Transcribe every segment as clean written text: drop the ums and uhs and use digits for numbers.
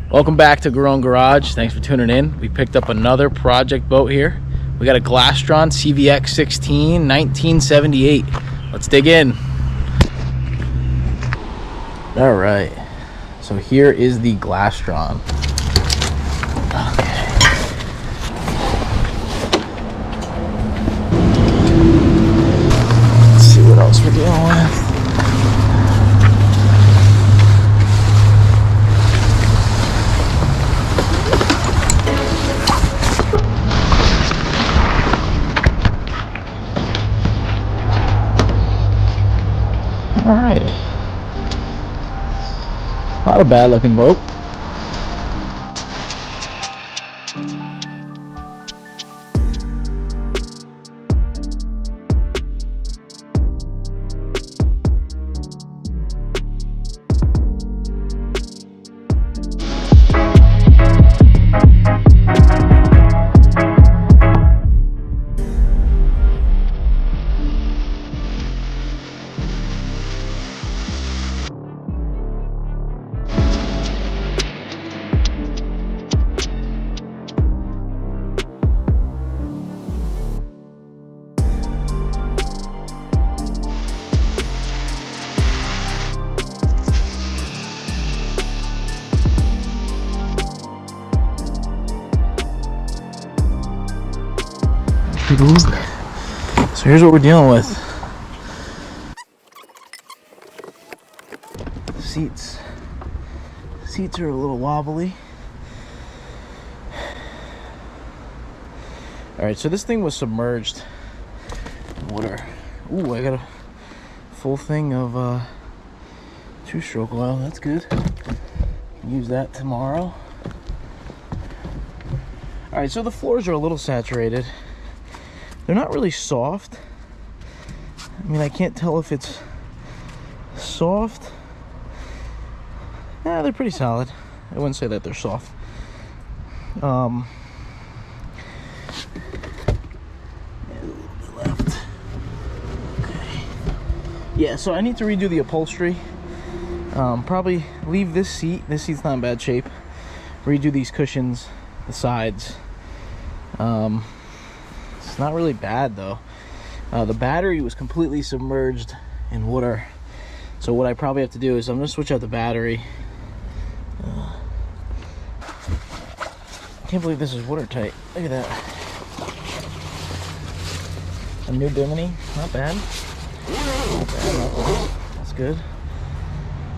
Welcome back to Grown Garage. Thanks for tuning in. We picked up another project boat here. We got a Glastron CVX-16 1978. Let's dig in. All right, so here is the Glastron. Okay. Let's see what else we're dealing with. All right, not a bad looking boat. So here's what we're dealing with. Seats are a little wobbly. All right, so this thing was submerged in water. Ooh, I got a full thing of two-stroke oil. That's good. Use that tomorrow. All right, so the floors are a little saturated. They're not really soft. I mean, I can't tell if it's soft. Yeah, they're pretty solid. I wouldn't say that they're soft. A little bit left. Okay. Yeah, so I need to redo the upholstery. Probably leave this seat. This seat's not in bad shape. Redo these cushions, the sides. It's not really bad though. The battery was completely submerged in water, so what I probably have to do is I'm gonna switch out the battery. I can't believe this is watertight. Look at that. A new bimini, not bad. Not bad, not bad. That's good.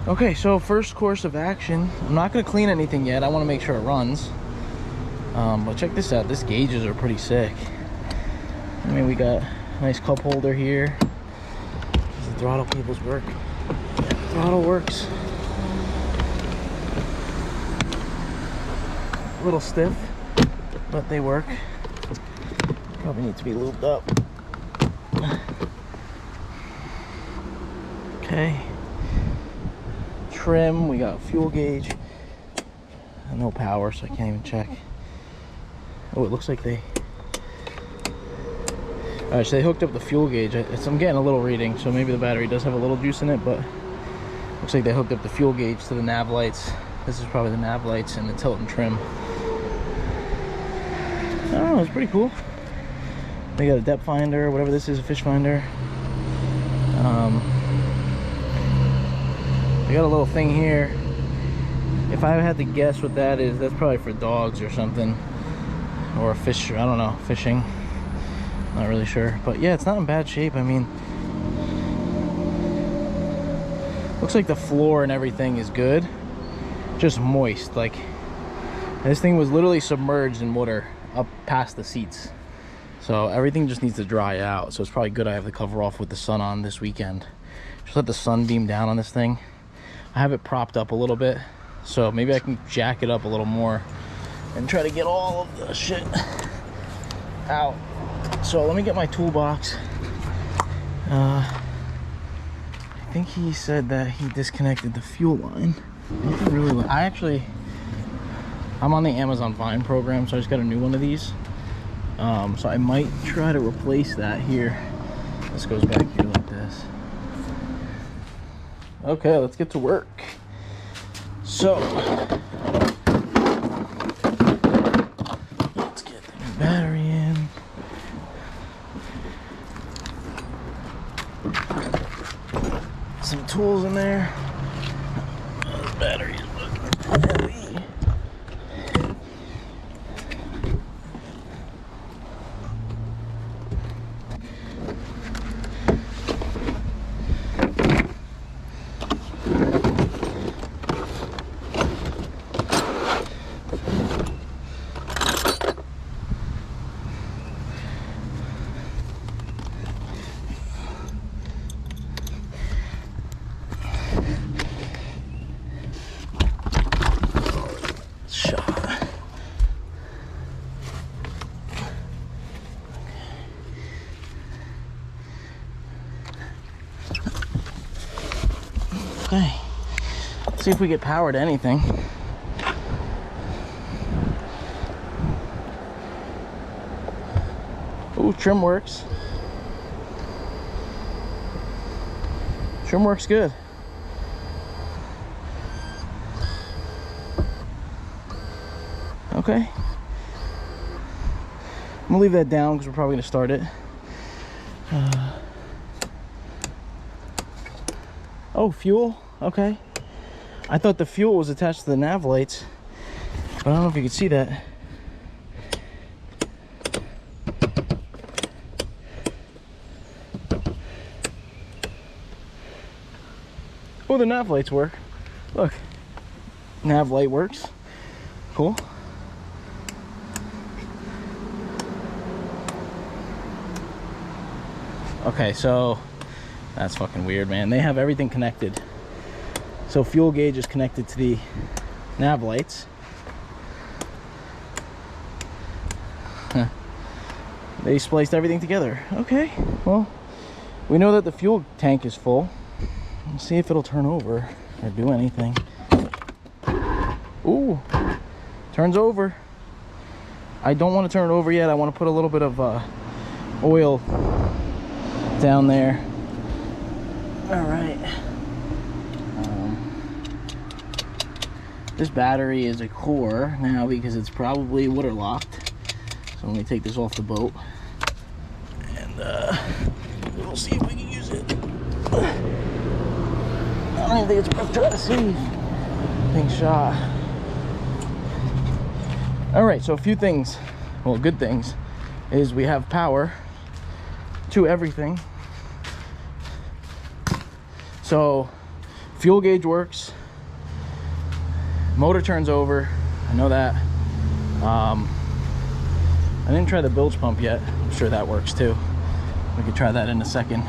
Okay, so first course of action. I'm not gonna clean anything yet. I want to make sure it runs. But check this out. These gauges are pretty sick. I mean, we got a nice cup holder here. Does the throttle cables work? Yeah, the throttle works. A little stiff, but they work. Probably need to be lubed up. Okay. Trim, we got fuel gauge. No power, so I can't even check. Oh, it looks like they... Alright, so they hooked up the fuel gauge. I'm getting a little reading, so maybe the battery does have a little juice in it, but looks like they hooked up the fuel gauge to the nav lights. This is probably the nav lights and the tilt and trim. I don't know, it's pretty cool. They got a depth finder, whatever this is, a fish finder. They got a little thing here. If I had to guess what that is, that's probably for dogs or something. Or a fish, I don't know, fishing. Not really sure, but yeah, it's not in bad shape. I mean, looks like the floor and everything is good, just moist. Like, this thing was literally submerged in water up past the seats, so everything just needs to dry out. So it's probably good I have the cover off with the sun on this weekend. Just let the sun beam down on this thing. I have it propped up a little bit, so maybe I can jack it up a little more and try to get all of the shit out. So let me get my toolbox. I think he said that he disconnected the fuel line. I'm on the Amazon Vine program, so I just got a new one of these. So I might try to replace that here. This goes back here like this. Okay, let's get to work. So see if we get power to anything. Ooh, trim works. Trim works good. Okay. I'm gonna leave that down because we're probably gonna start it. Oh, fuel. Okay. I thought the fuel was attached to the nav lights, but I don't know if you can see that. Oh, the nav lights work. Look, nav light works. Cool. Okay, so that's fucking weird, man. They have everything connected. So fuel gauge is connected to the nav lights. They spliced everything together. Okay, well, we know that the fuel tank is full. Let's see if it'll turn over or do anything. Ooh, turns over. I don't want to turn it over yet. I want to put a little bit of oil down there. All right. This battery is a core now because it's probably waterlocked. So let me take this off the boat and we'll see if we can use it. I don't even think it's worth trying to see. Thing shot. All right, so a few things, well, good things, is we have power to everything. So fuel gauge works, motor turns over, I know that. I didn't try the bilge pump yet. I'm sure that works too. We could try that in a second.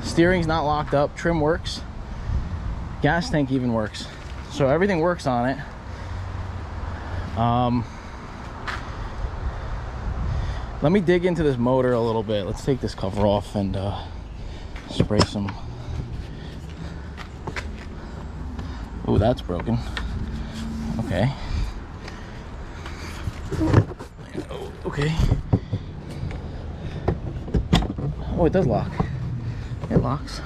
Steering's not locked up. Trim works. Gas tank even works. So everything works on it. Let me dig into this motor a little bit. Let's take this cover off and spray some. Oh, that's broken. Okay. Oh, okay. Oh, it does lock. It locks.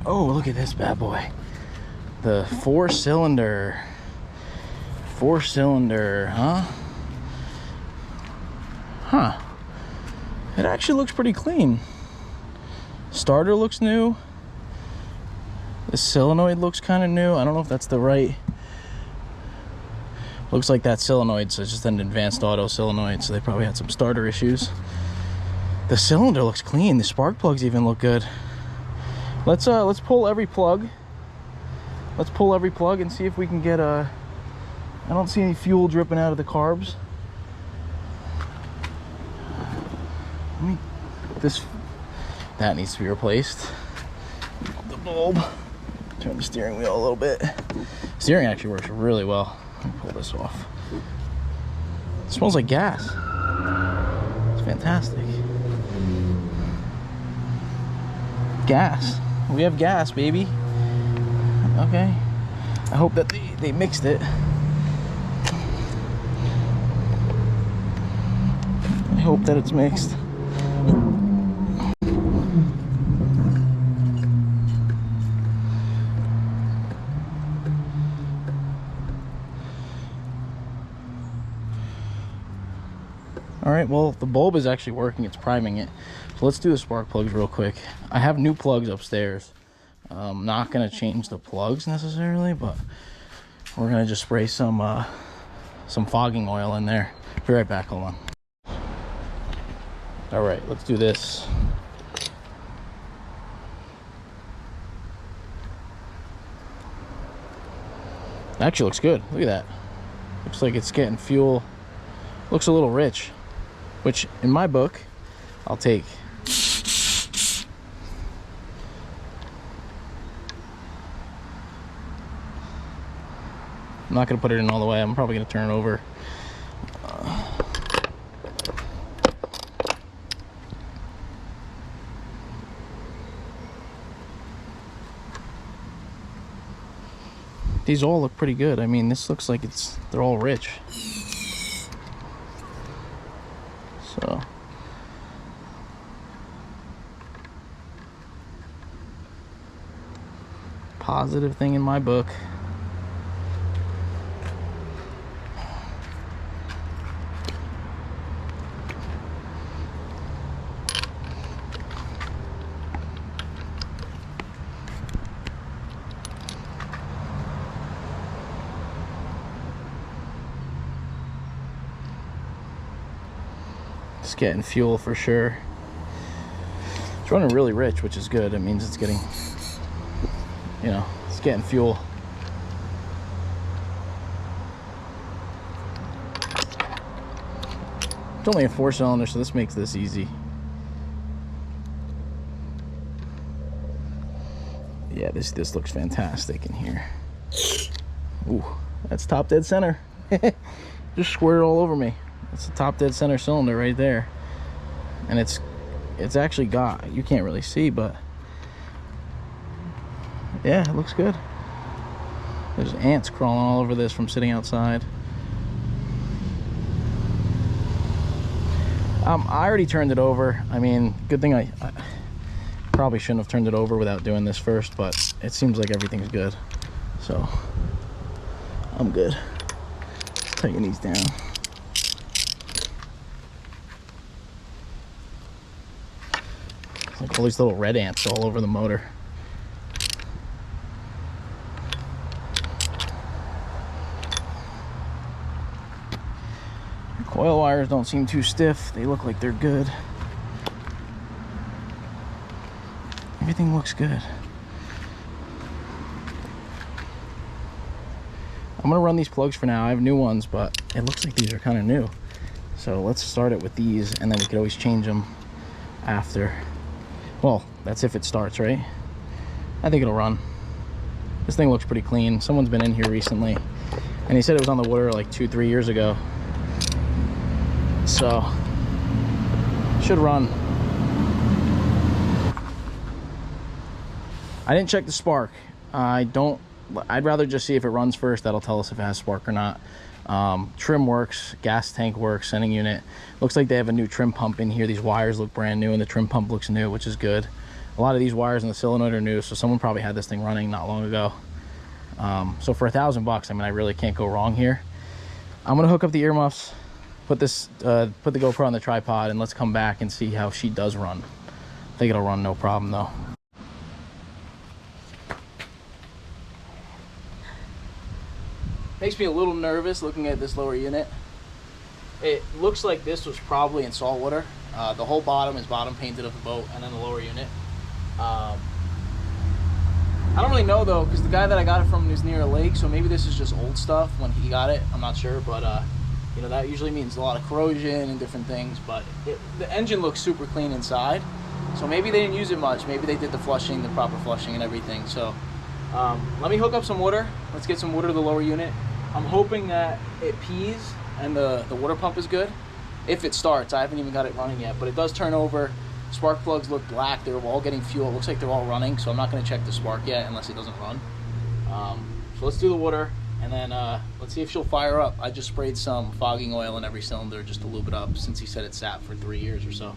Oh, look at this bad boy. The four cylinder, huh? Huh. It actually looks pretty clean. Starter looks new. The solenoid looks kind of new. I don't know if that's the right. Looks like that solenoid, so it's just an advanced auto solenoid, so they probably had some starter issues. The cylinder looks clean. The spark plugs even look good. Let's pull every plug. Let's pull every plug and see if we can get a. I don't see any fuel dripping out of the carbs. That needs to be replaced. The bulb. Turn the steering wheel a little bit. Steering actually works really well. Let me pull this off. It smells like gas. It's fantastic. Gas. We have gas, baby. Okay. I hope that they mixed it. I hope that it's mixed. All right, well, the bulb is actually working. It's priming it. So let's do the spark plugs real quick. I have new plugs upstairs. I'm not gonna change the plugs necessarily, but we're gonna just spray some fogging oil in there. Be right back, hold on. All right, let's do this. It actually looks good. Look at that. Looks like it's getting fuel. Looks a little rich, which in my book, I'll take. I'm not gonna put it in all the way. I'm probably gonna turn it over. These all look pretty good. I mean, this looks like they're all rich. So positive thing in my book. It's getting fuel for sure. It's running really rich, which is good. It means it's getting, you know, it's getting fuel. It's only a 4-cylinder, so this makes this easy. Yeah, this looks fantastic in here. Ooh, that's top dead center. Just squared all over me. It's a top dead center cylinder right there, and it's actually got, you can't really see, but yeah, it looks good. There's ants crawling all over this from sitting outside. I already turned it over. I mean, good thing I probably shouldn't have turned it over without doing this first, but it seems like everything's good, so I'm good. Tighten these down. Like all these little red ants all over the motor. The coil wires don't seem too stiff. They look like they're good. Everything looks good. I'm gonna run these plugs for now. I have new ones, but it looks like these are kind of new. So let's start it with these, and then we could always change them after. Well, that's if it starts, right? I think it'll run. This thing looks pretty clean. Someone's been in here recently, and he said it was on the water like 2-3 years ago. So, should run. I didn't check the spark. I'd rather just see if it runs first. That'll tell us if it has spark or not. Trim works, gas tank works, sending unit. Looks like they have a new trim pump in here. These wires look brand new and the trim pump looks new, which is good. A lot of these wires in the solenoid are new, so someone probably had this thing running not long ago. So for $1,000, I mean, I really can't go wrong here. I'm gonna hook up the earmuffs, put the GoPro on the tripod, and let's come back and see how she does run. I think it'll run no problem though. Makes me a little nervous looking at this lower unit. It looks like this was probably in salt water. The whole bottom is bottom painted of the boat, and then the lower unit. I don't really know though, because the guy that I got it from is near a lake, so maybe this is just old stuff when he got it. I'm not sure, but you know, that usually means a lot of corrosion and different things. But the engine looks super clean inside, so maybe they didn't use it much. Maybe they did the flushing, the proper flushing and everything. So let me hook up some water. Let's get some water to the lower unit. I'm hoping that it pees and the water pump is good. If it starts, I haven't even got it running yet, but it does turn over. Spark plugs look black. They're all getting fuel. It looks like they're all running, so I'm not going to check the spark yet unless it doesn't run. So let's do the water, and then let's see if she'll fire up. I just sprayed some fogging oil in every cylinder just to lube it up, since he said it sat for 3 years or so.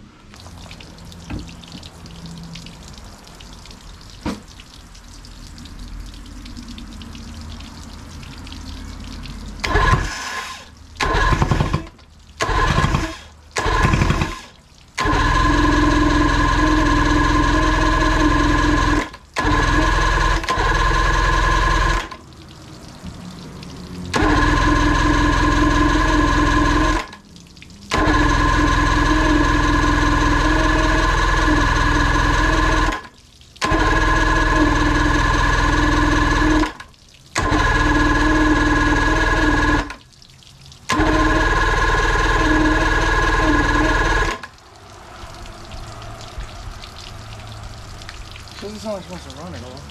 Doesn't sound like it's supposed to run at all.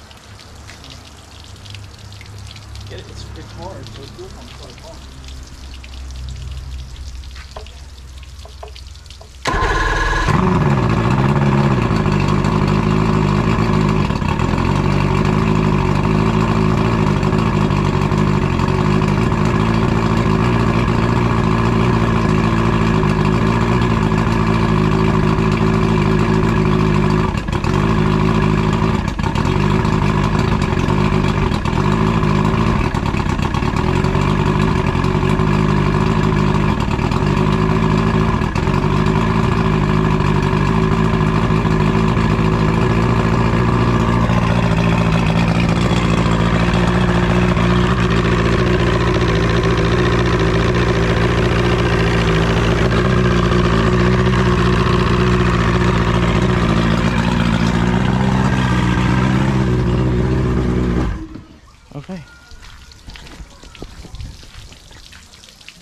Get it? It's hard, so it's good on the quite hard.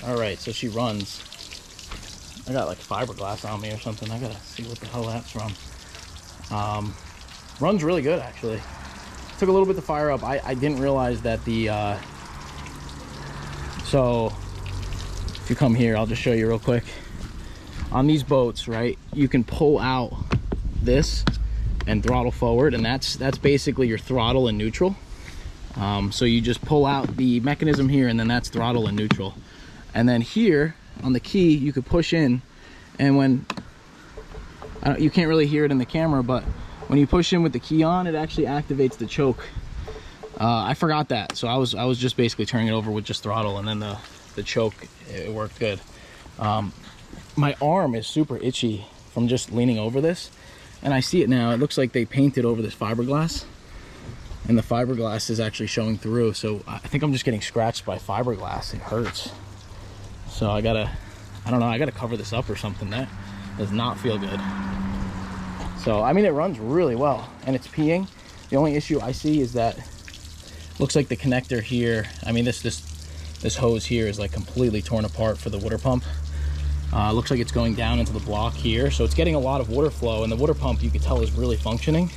All right, so she runs. I got like fiberglass on me or something. I gotta see what the hell that's from. Runs really good, actually. Took a little bit to fire up. I didn't realize that the so if you come here, I'll just show you real quick. On these boats, right, you can pull out this and throttle forward, and that's basically your throttle and neutral. So you just pull out the mechanism here, and then that's throttle and neutral. And then here on the key, you could push in, and when you can't really hear it in the camera, but when you push in with the key on, it actually activates the choke. I forgot that, so I was just basically turning it over with just throttle, and then the choke, it worked good. My arm is super itchy from just leaning over this, and I see it now. It looks like they painted over this fiberglass, and the fiberglass is actually showing through. So I think I'm just getting scratched by fiberglass. It hurts. So I don't know, I gotta cover this up or something. That does not feel good. So I mean, it runs really well, and it's peeing. The only issue I see is that looks like the connector here, I mean this hose here is like completely torn apart for the water pump. Looks like it's going down into the block here, so it's getting a lot of water flow, and the water pump, you can tell, is really functioning.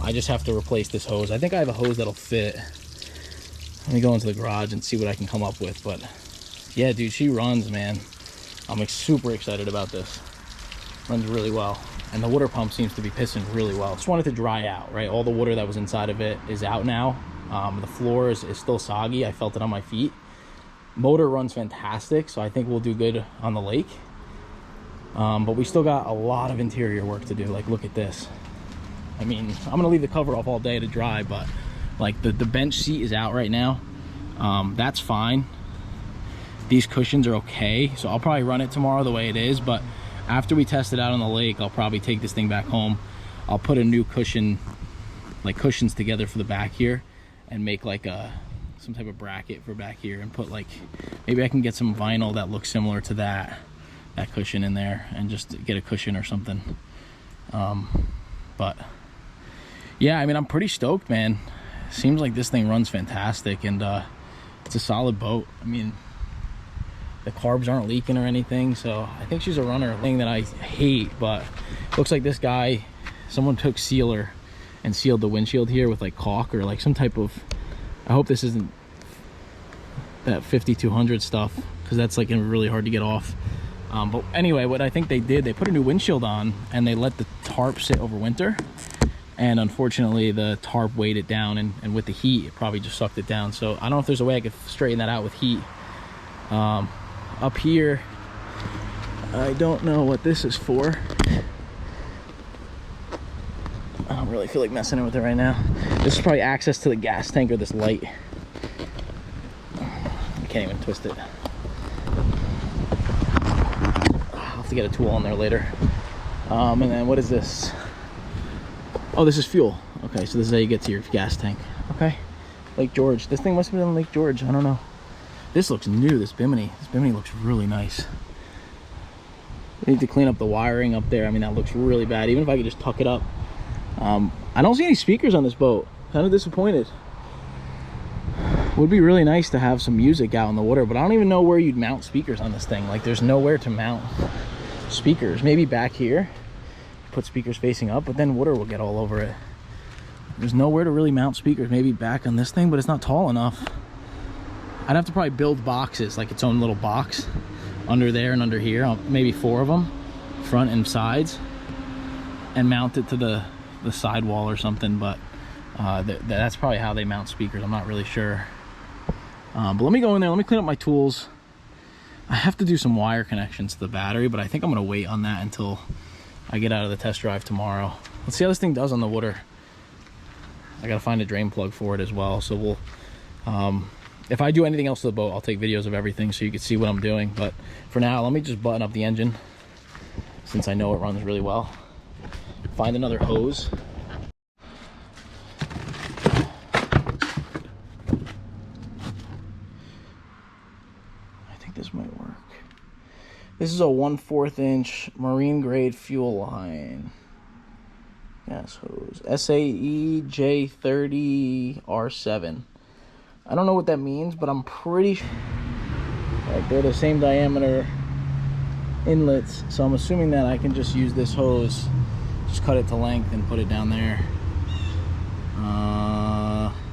I just have to replace this hose. I think I have a hose that'll fit. Let me go into the garage and see what I can come up with. But yeah, dude, she runs, man. I'm super excited about this. Runs really well, and the water pump seems to be pissing really well. Just wanted to dry out, right? All the water that was inside of it is out now. The floor is still soggy. I felt it on my feet. Motor runs fantastic, so I think we'll do good on the lake. But we still got a lot of interior work to do. Like, look at this. I mean, I'm gonna leave the cover off all day to dry, but like the bench seat is out right now. That's fine. These cushions are okay, so I'll probably run it tomorrow the way it is, but after we test it out on the lake, I'll probably take this thing back home. I'll put a new cushion, like cushions together for the back here, and make like some type of bracket for back here, and put like, maybe I can get some vinyl that looks similar to that cushion in there, and just get a cushion or something. But yeah, I mean, I'm pretty stoked, man. Seems like this thing runs fantastic, and it's a solid boat. I mean, the carbs aren't leaking or anything, so I think she's a runner. Thing that I hate, but looks like this guy, someone took sealer and sealed the windshield here with like caulk or like some type of, I hope this isn't that 5200 stuff, because that's like really hard to get off. But anyway, what I think they did, they put a new windshield on, and they let the tarp sit over winter, and unfortunately the tarp weighed it down, and with the heat it probably just sucked it down. So I don't know if there's a way I could straighten that out with heat. Up here, I don't know what this is for. I don't really feel like messing with it right now. This is probably access to the gas tank, or this light. I can't even twist it. I'll have to get a tool on there later. And then what is this? Oh, this is fuel. Okay, so this is how you get to your gas tank. Okay, Lake George. This thing must have been in Lake George. I don't know. This looks new, this bimini. This bimini looks really nice. I need to clean up the wiring up there. I mean, that looks really bad. Even if I could just tuck it up. I don't see any speakers on this boat. Kind of disappointed. Would be really nice to have some music out in the water, but I don't even know where you'd mount speakers on this thing. Like, there's nowhere to mount speakers. Maybe back here, put speakers facing up, but then water will get all over it. There's nowhere to really mount speakers. Maybe back on this thing, but it's not tall enough. I'd have to probably build boxes, like its own little box under there and under here, maybe 4 of them, front and sides, and mount it to the sidewall or something. But that's probably how they mount speakers. I'm not really sure. But let me go in there, let me clean up my tools. I have to do some wire connections to the battery, but I think I'm gonna wait on that until I get out of the test drive tomorrow. Let's see how this thing does on the water. I gotta find a drain plug for it as well, so we'll if I do anything else to the boat, I'll take videos of everything so you can see what I'm doing. But for now, let me just button up the engine, since I know it runs really well. Find another hose. I think this might work. This is a 1/4 inch marine grade fuel line. Gas hose. SAE J30 R7. I don't know what that means, but I'm pretty sure. Like they're the same diameter inlets, so I'm assuming that I can just use this hose, just cut it to length and put it down there.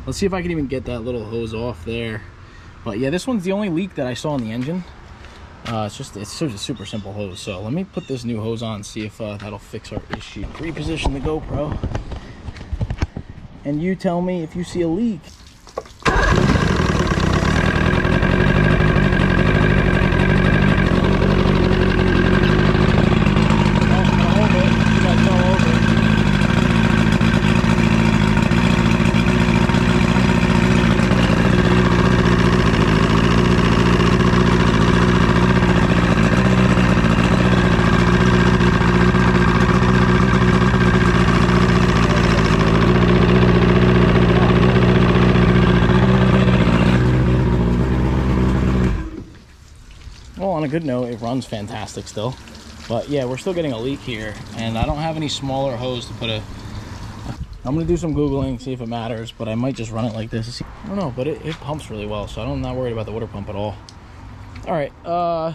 Let's see if I can even get that little hose off there. But yeah, this one's the only leak that I saw in the engine. It's just a super simple hose. So let me put this new hose on, see if that'll fix our issue. Reposition the GoPro, and you tell me if you see a leak. On a good note, it runs fantastic still, but yeah, we're still getting a leak here, and I don't have any smaller hose to put a. I'm gonna do some googling, see if it matters, but I might just run it like this. I don't know, but it pumps really well, so I'm not worried about the water pump at all. All right, I'm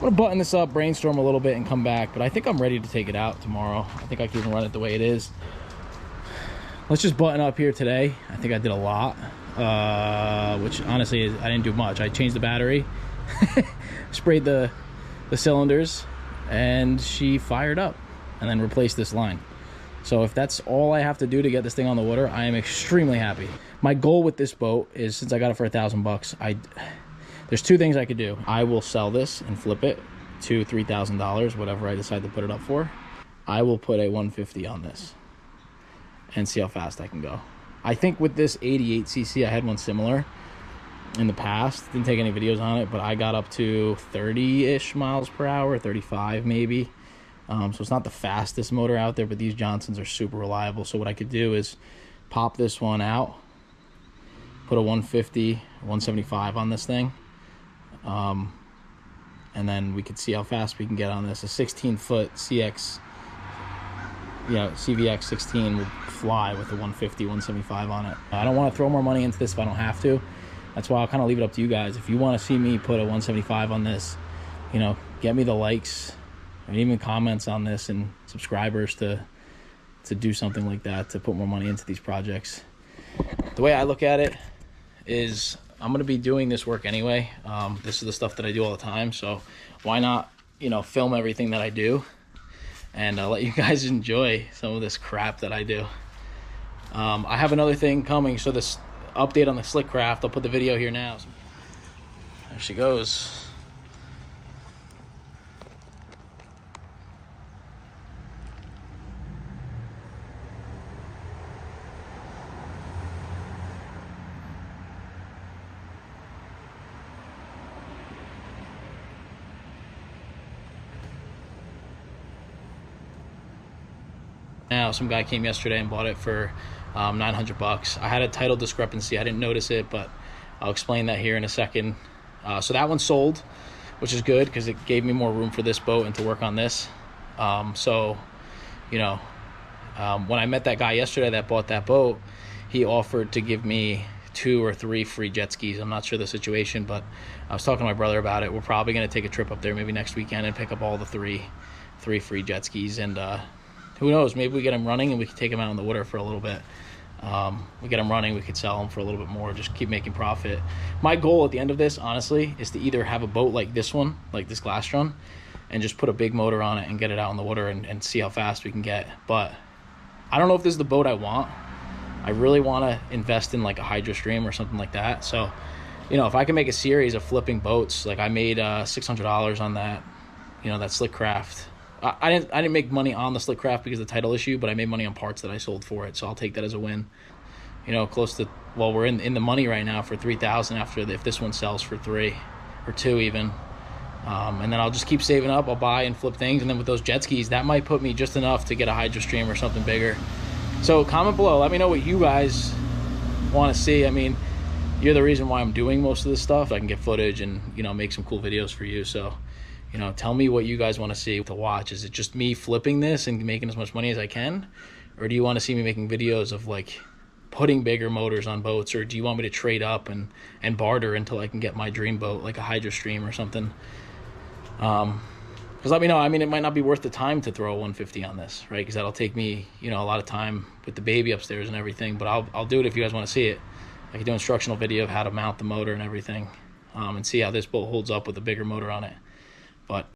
gonna button this up, brainstorm a little bit, and come back, but I think I'm ready to take it out tomorrow. I think I can even run it the way it is. Let's just button up here today. I think I did a lot, which honestly I didn't do much. I changed the battery, sprayed the cylinders, and she fired up, and then replaced this line. So if that's all I have to do to get this thing on the water, I am extremely happy. My goal with this boat is, since I got it for $1,000, there's two things I could do. I will sell this and flip it to $3,000, whatever I decide to put it up for. I will put a 150 on this and see how fast I can go. I think with this 88cc, I had one similar in the past. Didn't take any videos on it, but I got up to 30-ish miles per hour, 35 maybe. So it's not the fastest motor out there, but these Johnsons are super reliable. So what I could do is pop this one out, put a 150, 175 on this thing, and then we could see how fast we can get on this. A 16-foot CVX-16 would fly with a 150, 175 on it. I don't want to throw more money into this if I don't have to. That's why I'll kind of leave it up to you guys. If you want to see me put a 175 on this, you know, get me the likes and even comments on this and subscribers to do something like that, to put more money into these projects. The way I look at it is I'm going to be doing this work anyway. This is the stuff that I do all the time. So why not, you know, film everything that I do and let you guys enjoy some of this crap that I do. I have another thing coming. So this update on the slick craft, I'll put the video here now. There she goes. Now some guy came yesterday and bought it for $900. I had a title discrepancy. I didn't notice it, but I'll explain that here in a second. So that one sold, which is good because it gave me more room for this boat and to work on this. So, you know, when I met that guy yesterday that bought that boat, he offered to give me 2 or 3 free jet skis. I'm not sure the situation, but I was talking to my brother about it. We're probably going to take a trip up there maybe next weekend and pick up all the three free jet skis, and who knows, maybe we get them running and we can take them out on the water for a little bit. We get them running, we could sell them for a little bit more, just keep making profit. My goal at the end of this, honestly, is to either have a boat like this one, like this Glastron, and just put a big motor on it and get it out on the water and see how fast we can get. But I don't know if this is the boat I want. I really want to invest in like a Hydrostream or something like that. So, you know, if I can make a series of flipping boats, like I made $600 on that, you know, that slick craft. I didn't make money on the slick craft because of the title issue, but I made money on parts that I sold for it, so I'll take that as a win. You know, close to, well, we're in the money right now for $3,000 after if this one sells for 3 or 2 even. And then I'll just keep saving up. I'll buy and flip things, and then with those jet skis, that might put me just enough to get a Hydrostream or something bigger. So comment below, let me know what you guys want to see. I mean, you're the reason why I'm doing most of this stuff. I can get footage and, you know, make some cool videos for you. So, you know, tell me what you guys want to see to watch. Is it just me flipping this and making as much money as I can? Or do you want to see me making videos of like putting bigger motors on boats, or do you want me to trade up and barter until I can get my dream boat, like a Hydrostream or something? Because let me know. I mean, it might not be worth the time to throw a 150 on this, right? Because that'll take me, you know, a lot of time with the baby upstairs and everything. But I'll do it if you guys want to see it. I can do an instructional video of how to mount the motor and everything, and see how this boat holds up with a bigger motor on it. But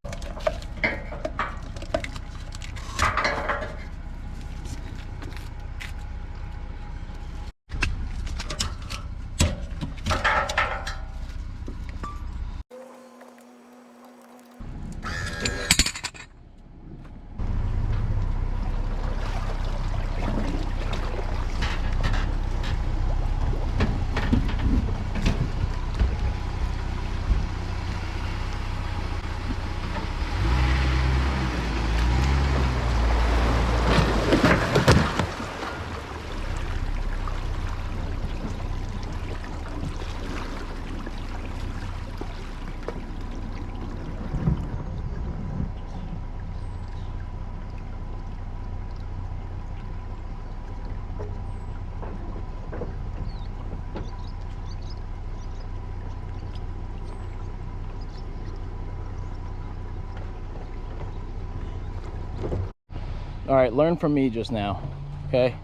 all right, learn from me just now, okay?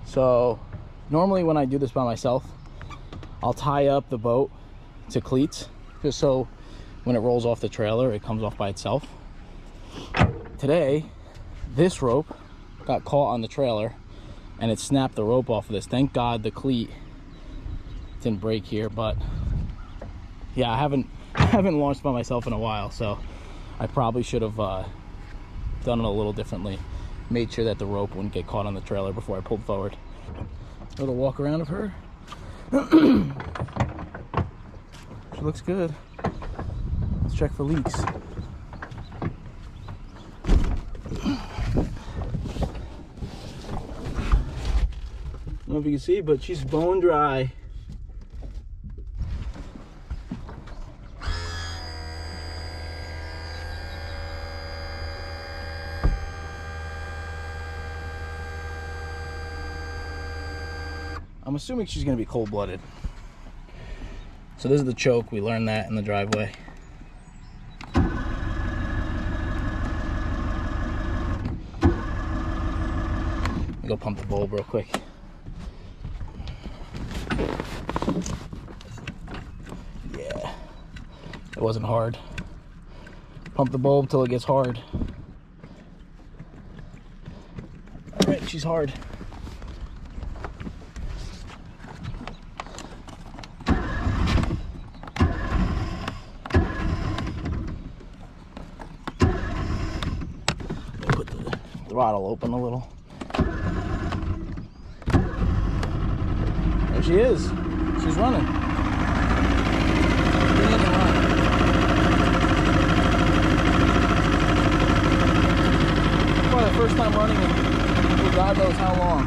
So normally when I do this by myself, I'll tie up the boat to cleats just so when it rolls off the trailer, it comes off by itself. Today, this rope got caught on the trailer and it snapped the rope off of this. Thank God the cleat didn't break here, but yeah, I haven't launched by myself in a while, so I probably should have done it a little differently. Made sure that the rope wouldn't get caught on the trailer before I pulled forward. A little walk around of her. She looks good. Let's check for leaks. I don't know if you can see, but she's bone dry. I'm assuming she's gonna be cold-blooded. So this is the choke. We learned that in the driveway. Let me go pump the bulb real quick. Yeah, it wasn't hard. Pump the bulb till it gets hard. All right, she's hard. Throttle open a little. There she is. She's running. Probably the first time running in God knows how long.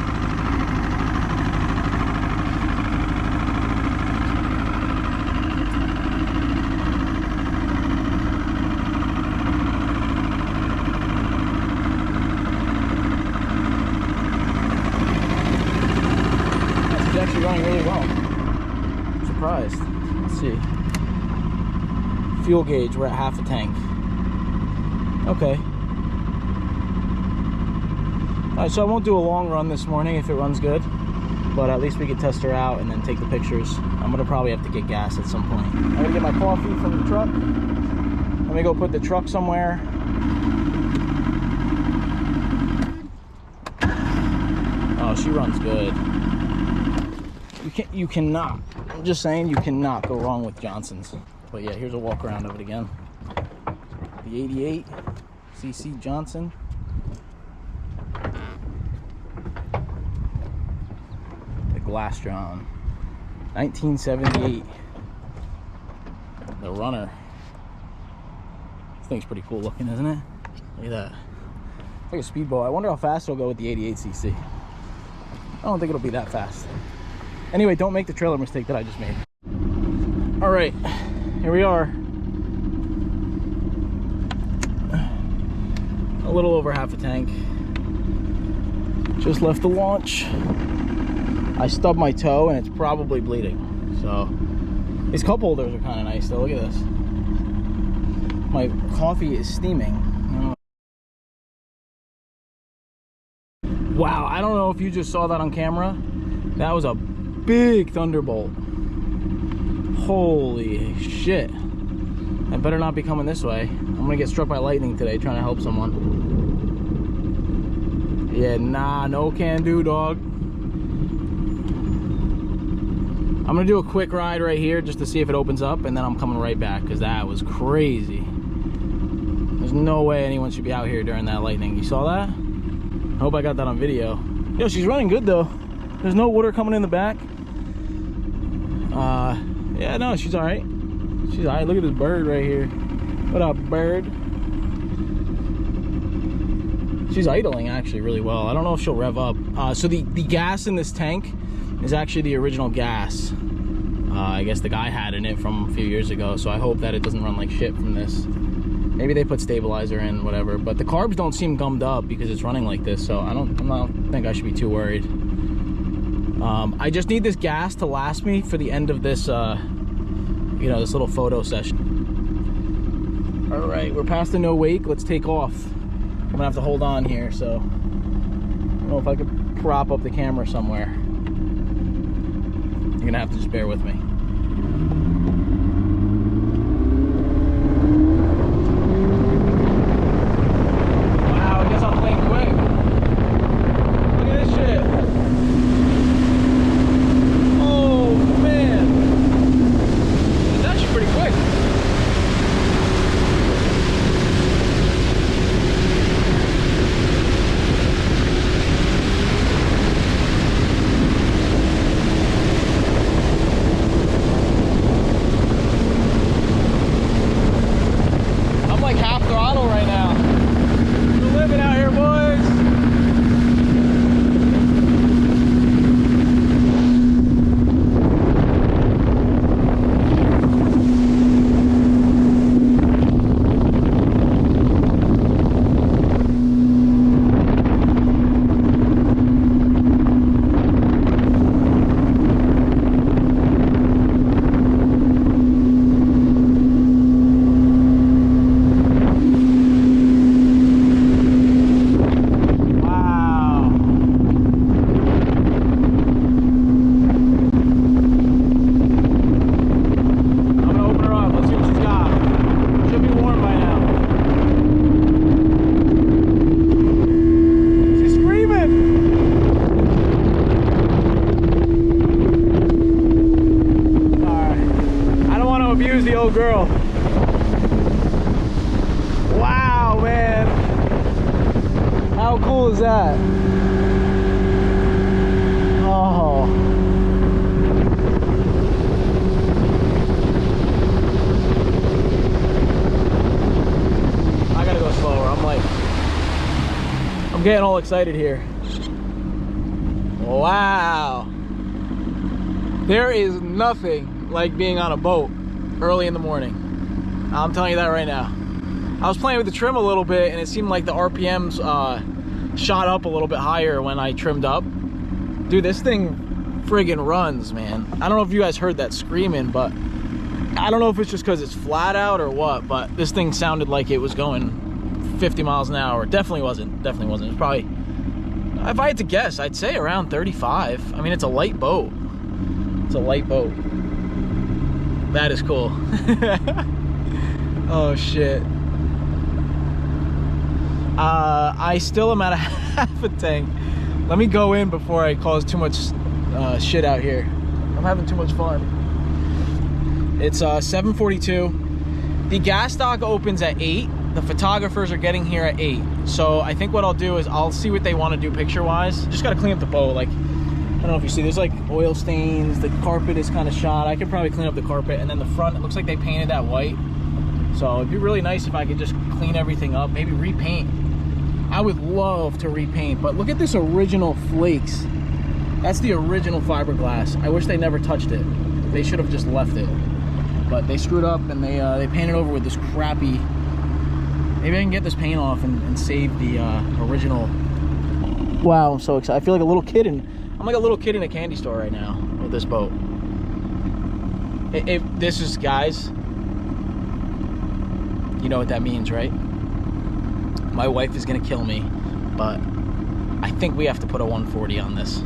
Actually running really well. I'm surprised. Let's see. Fuel gauge, we're at half a tank. Okay. Alright, so I won't do a long run this morning if it runs good, but at least we could test her out and then take the pictures. I'm gonna probably have to get gas at some point. I'm gonna get my coffee from the truck. Let me go put the truck somewhere. Oh, she runs good. You cannot, I'm just saying, you cannot go wrong with Johnson's. But yeah, here's a walk around of it again. The 88 cc Johnson. The Glastron 1978. The runner. This thing's pretty cool looking, isn't it? Look at that. It's like a speedboat. I wonder how fast it'll go with the 88 cc. I don't think it'll be that fast. Anyway, don't make the trailer mistake that I just made. All right, here we are. A little over half a tank. Just left the launch. I stubbed my toe and it's probably bleeding. So these cup holders are kind of nice though. Look at this. My coffee is steaming. Wow, I don't know if you just saw that on camera. That was a big thunderbolt. Holy shit. I better not be coming this way. I'm gonna get struck by lightning today trying to help someone. Yeah, nah, no can do, dog. I'm gonna do a quick ride right here just to see if it opens up, and then I'm coming right back because that was crazy. There's no way anyone should be out here during that lightning. You saw that? I hope I got that on video. Yo, she's running good though. There's no water coming in the back. Yeah, no, she's all right. She's all right. Look at this bird right here. What up, bird? She's idling actually really well. I don't know if she'll rev up. So the gas in this tank is actually the original gas. I guess the guy had in it from a few years ago. So I hope that it doesn't run like shit from this. Maybe they put stabilizer in, whatever. But the carbs don't seem gummed up because it's running like this. So I don't think I should be too worried. I just need this gas to last me for the end of this, you know, this little photo session. All right, we're past the no wake. Let's take off. I'm gonna have to hold on here, so I don't know if I could prop up the camera somewhere. You're gonna have to just bear with me. Wow, I guess I'm playing quick. Look at this shit. Oh man, it's actually pretty quick. Half throttle right now. We're living out here, boys. The old girl. Wow, man. How cool is that? Oh. I gotta go slower. I'm getting all excited here. Wow. There is nothing like being on a boat early in the morning. I'm telling you that right now. I was playing with the trim a little bit and it seemed like the RPMs shot up a little bit higher when I trimmed up. Dude, this thing friggin' runs, man. I don't know if you guys heard that screaming, but I don't know if it's just because it's flat out or what, but this thing sounded like it was going 50 miles an hour. Definitely wasn't. It was probably, if I had to guess, I'd say around 35. I mean, it's a light boat. It's a light boat. That is cool. Oh shit. I still am at a half a tank. Let me go in before I cause too much shit out here. I'm having too much fun. It's 7:42. The gas dock opens at 8. The photographers are getting here at 8. So I think what I'll do is I'll see what they want to do picture wise. Just gotta clean up the boat. Like, I don't know if you see, there's like oil stains, the carpet is kind of shot. I could probably clean up the carpet, and then the front, it looks like they painted that white. So it'd be really nice if I could just clean everything up, maybe repaint. I would love to repaint, but look at this original flakes. That's the original fiberglass. I wish they never touched it. They should have just left it. But they screwed up and they painted over with this crappy, maybe I can get this paint off and save the original. Wow, I'm so excited. I feel like a little kid I'm like a little kid in a candy store right now with this boat. This is, guys, you know what that means, right? My wife is gonna kill me, but I think we have to put a 140 on this.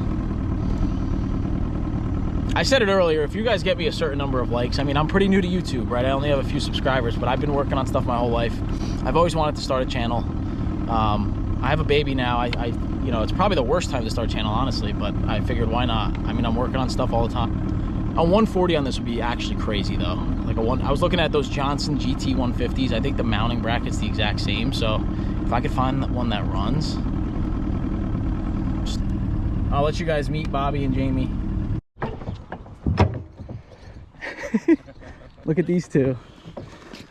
I said it earlier, if you guys get me a certain number of likes, I mean, I'm pretty new to YouTube, right? I only have a few subscribers, but I've been working on stuff my whole life. I've always wanted to start a channel. I have a baby now. You know, it's probably the worst time to start a channel, honestly, but I figured why not? I mean, I'm working on stuff all the time. A 140 on this would be actually crazy though. Like I was looking at those Johnson GT 150s. I think the mounting bracket's the exact same. So if I could find one that runs, I'll let you guys meet Bobby and Jamie. Look at these two.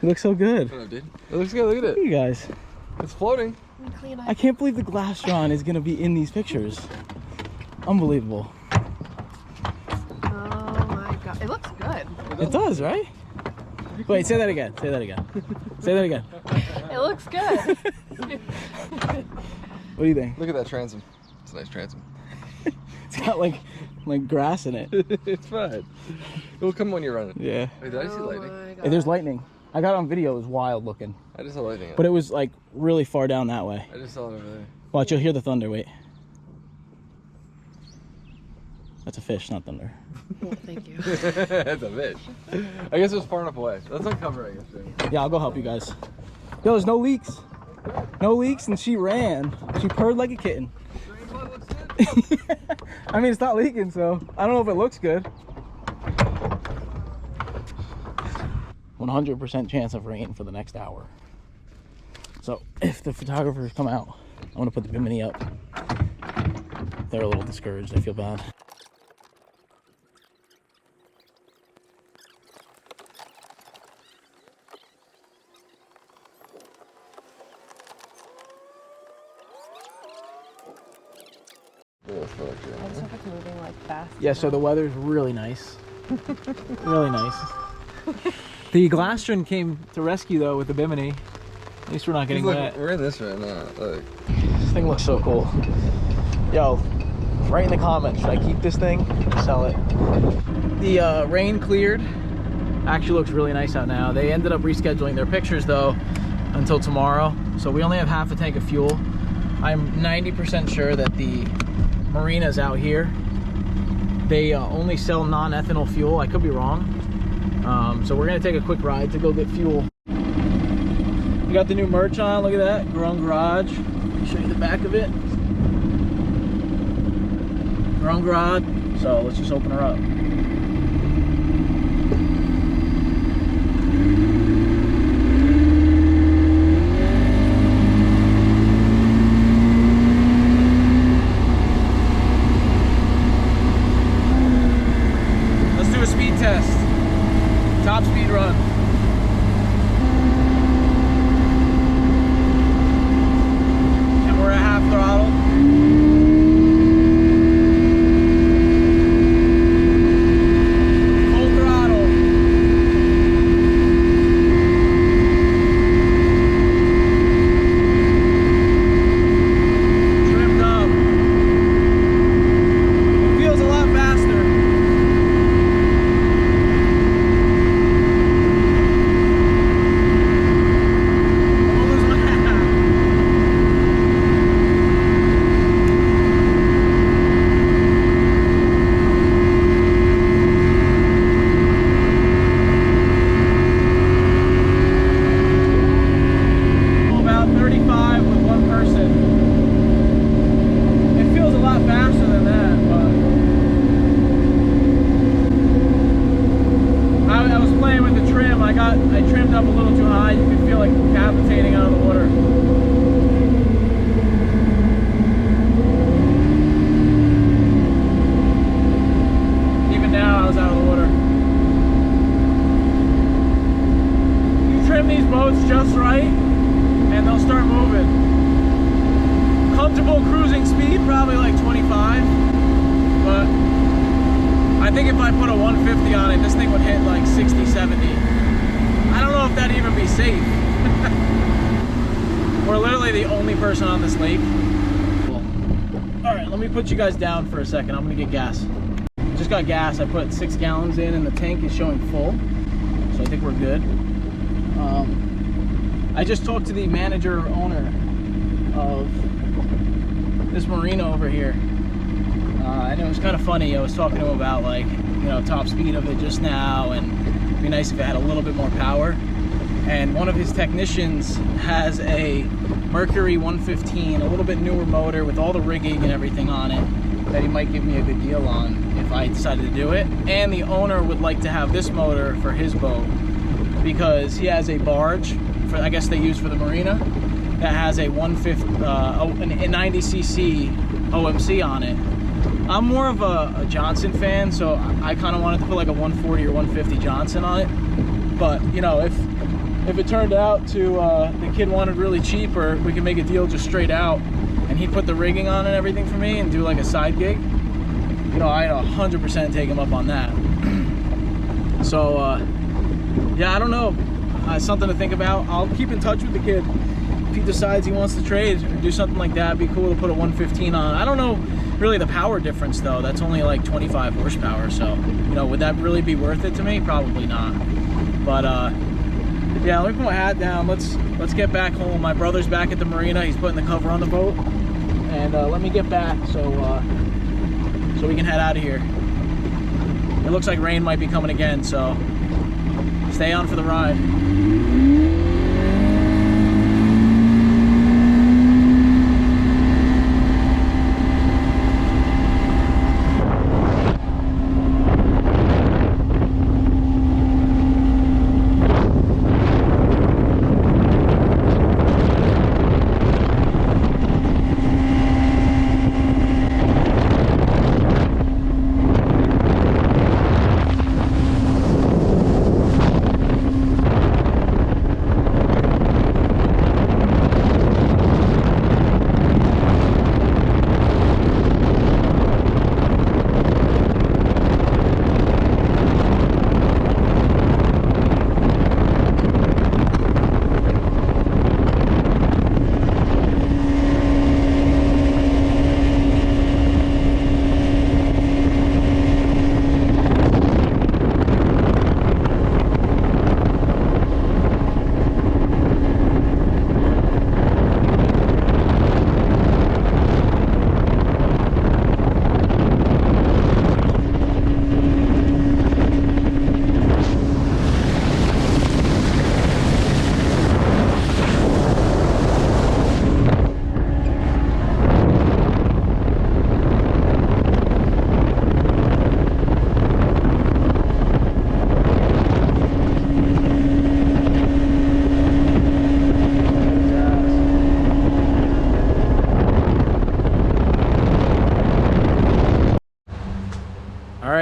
They look so good. It looks good. Look at it. Look at you guys. It's floating. I can't believe the Glastron is gonna be in these pictures. Unbelievable. Oh my god, it looks good. It does, right? Wait, say that again. Say that again. Say that again. It looks good. What do you think? Look at that transom. It's a nice transom. It's got like grass in it. It's fine. It'll come when you're running. Yeah. Wait, did I see lightning? Hey, there's lightning. I got it on video. It was wild looking. I just saw lightning. But it was like really far down that way. I just saw it over there. Watch, you'll hear the thunder. Wait. That's a fish, not thunder. Well, thank you. That's a fish. I guess it was far enough away. Let's uncover it, I guess. Yeah, I'll go help you guys. Yo, there's no leaks. No leaks, and she ran. She purred like a kitten. I mean, it's not leaking, so I don't know if it looks good. 100% chance of rain for the next hour. So if the photographers come out, I'm gonna put the bimini up. They're a little discouraged. I feel bad. I just hope it's moving like fast. Yeah, so the weather's really nice. Really nice. The Glastron came to rescue though with the bimini. At least we're not getting wet. We're in this right now. Look. This thing looks so cool. Yo, write in the comments, should I keep this thing or sell it? The rain cleared. Actually looks really nice out now. They ended up rescheduling their pictures though until tomorrow. So we only have half a tank of fuel. I'm 90% sure that the marinas out here, they only sell non-ethanol fuel. I could be wrong. So we're gonna take a quick ride to go get fuel. We got the new merch on, look at that, Grown Garage. Let me show you the back of it. Grown Garage. So let's just open her up. Let's do a speed test. Top speed run. And we're at half throttle. Full throttle. Trimmed up. It feels a lot faster. About 35 with one person. It feels a lot faster than that, but I was playing with the trim. I trimmed up a little too high. You can feel like capitating out of the water. Even now, I was out of the water. You trim these boats just right, and they'll start moving. Comfortable cruising speed, probably like 25, but I think if I put a 150 on it, this thing would hit like 60, 70. I don't know if that'd even be safe. We're literally the only person on this lake. Cool. All right, let me put you guys down for a second. I'm gonna get gas. Just got gas. I put 6 gallons in and the tank is showing full, so I think we're good. I just talked to the manager or owner of this marina over here, and it was kind of funny. I was talking to him about, like, you know, top speed of it just now, and it'd be nice if it had a little bit more power. And one of his technicians has a Mercury 115, a little bit newer motor with all the rigging and everything on it, that he might give me a good deal on if I decided to do it. And the owner would like to have this motor for his boat because he has a barge, for, I guess they use for the marina, that has a 90cc OMC on it. I'm more of a Johnson fan, so I kind of wanted to put like a 140 or 150 Johnson on it. But, you know, if it turned out to the kid wanted really cheap, or we could make a deal just straight out and he'd put the rigging on and everything for me and do like a side gig, you know, I'd 100% take him up on that. So yeah, I don't know, something to think about. I'll keep in touch with the kid. If he decides he wants to trade or do something like that, it'd be cool to put a 115 on. I don't know really the power difference though. That's only like 25 horsepower, so, you know, would that really be worth it to me? Probably not. But yeah, let me put my hat down. Let's get back home. My brother's back at the marina. He's putting the cover on the boat, and let me get back so we can head out of here. It looks like rain might be coming again, so stay on for the ride.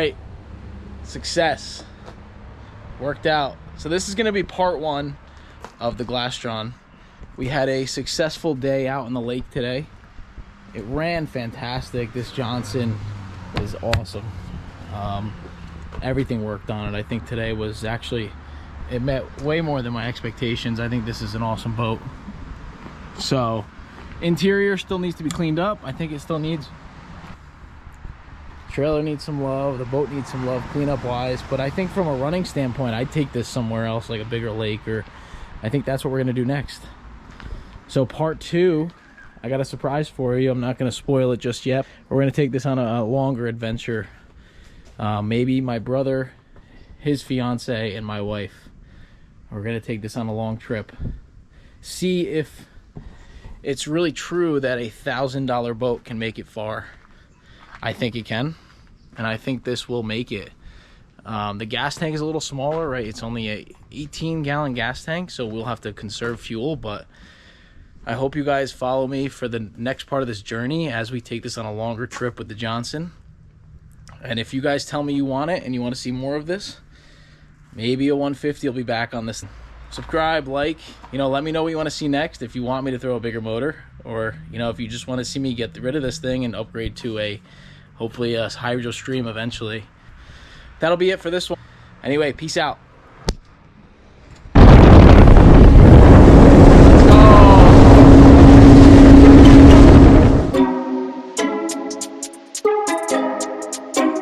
right, success, worked out. So this is going to be part one of the Glastron. We had a successful day out in the lake today. It ran fantastic. This Johnson is awesome. Everything worked on it. I think today was actually, it met way more than my expectations. I think this is an awesome boat. So interior still needs to be cleaned up. I think it still needs, trailer needs some love, the boat needs some love cleanup wise, but I think from a running standpoint, I'd take this somewhere else, like a bigger lake, or I think that's what we're gonna do next. So part two, I got a surprise for you. I'm not gonna spoil it just yet. We're gonna take this on a longer adventure. Maybe my brother, his fiance, and my wife. We're gonna take this on a long trip. See if it's really true that a $1,000 boat can make it far. I think it can, and I think this will make it. The gas tank is a little smaller, right? It's only a 18-gallon gas tank, so we'll have to conserve fuel, but I hope you guys follow me for the next part of this journey as we take this on a longer trip with the Johnson. And if you guys tell me you want it and you want to see more of this, maybe a 150 will be back on this. Subscribe, like, you know, let me know what you want to see next. If you want me to throw a bigger motor, or, you know, if you just want to see me get rid of this thing and upgrade to a, hopefully a Hydrostream eventually. That'll be it for this one. Anyway, peace out.